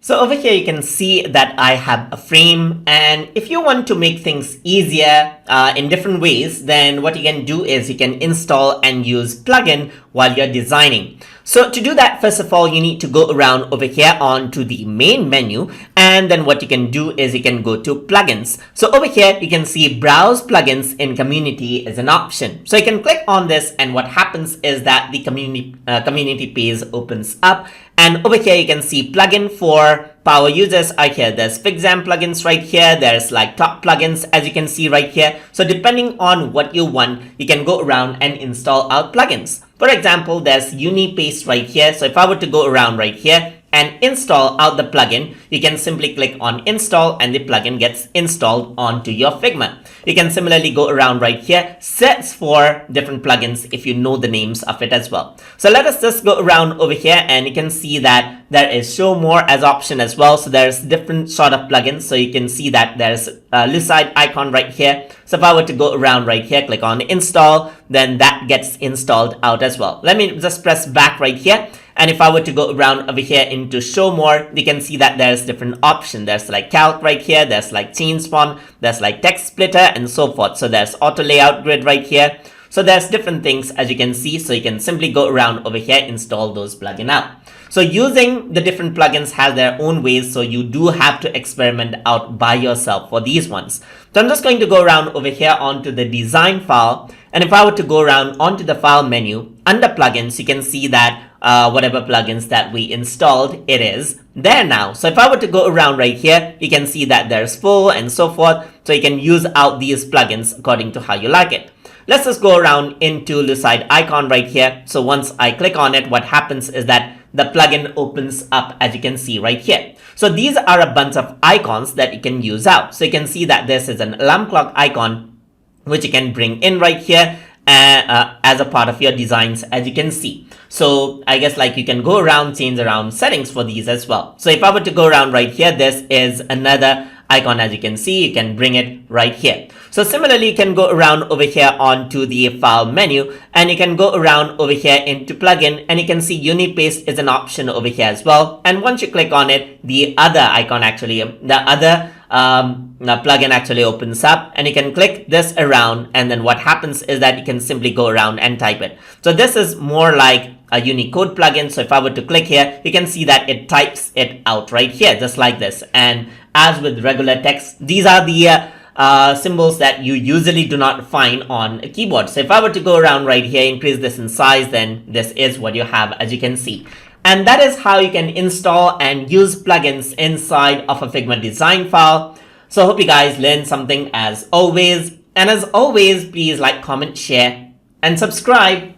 So over here, you can see that I have a frame, and if you want to make things easier in different ways, then what you can do is you can install and use plugin while you're designing. So to do that, first of all, you need to go around over here onto the main menu, and then what you can do is you can go to plugins. So over here, you can see browse plugins in community is an option. So you can click on this, and what happens is that the community page opens up. And over here, you can see plugin for power users are here. There's Figma plugins right here. There's like top plugins, as you can see right here. So depending on what you want, you can go around and install out plugins. For example, there's UniPaste right here. So if I were to go around right here and install out the plugin, you can simply click on install and the plugin gets installed onto your Figma. You can similarly go around right here, search for different plugins if you know the names of it as well. So let us just go around over here, and you can see that there is show more as option as well. So there's different sort of plugins. So you can see that there's a Lucide icon right here. So if I were to go around right here, click on install, then that gets installed out as well. Let me just press back right here. And if I were to go around over here into show more, you can see that there's different options. There's like calc right here. There's like change font. There's like text splitter and so forth. So there's auto layout grid right here. So there's different things as you can see. So you can simply go around over here, install those plugins out. So using the different plugins has their own ways. So you do have to experiment out by yourself for these ones. So I'm just going to go around over here onto the design file. And if I were to go around onto the file menu under plugins, you can see that whatever plugins that we installed, it is there now. So if I were to go around right here, you can see that there's full and so forth. So you can use out these plugins according to how you like it. Let's just go around into Lucide icon right here. So once I click on it, what happens is that the plugin opens up, as you can see right here. So these are a bunch of icons that you can use out. So you can see that this is an alarm clock icon, which you can bring in right here as a part of your designs, as you can see. So I guess like you can go around, change around settings for these as well. So if I were to go around right here, this is another icon, as you can see. You can bring it right here. So similarly, you can go around over here onto the file menu, and you can go around over here into plugin, and you can see UniPaste is an option over here as well. And once you click on it, the other icon actually, the other plugin actually opens up, and you can click this around, and then what happens is that you can simply go around and type it. So this is more like a Unicode plugin. So if I were to click here, you can see that it types it out right here, just like this. And as with regular text, these are the symbols that you usually do not find on a keyboard. So if I were to go around right here, increase this in size, then this is what you have, as you can see. And that is how you can install and use plugins inside of a Figma design file. So I hope you guys learned something as always. And as always, please like, comment, share, and subscribe.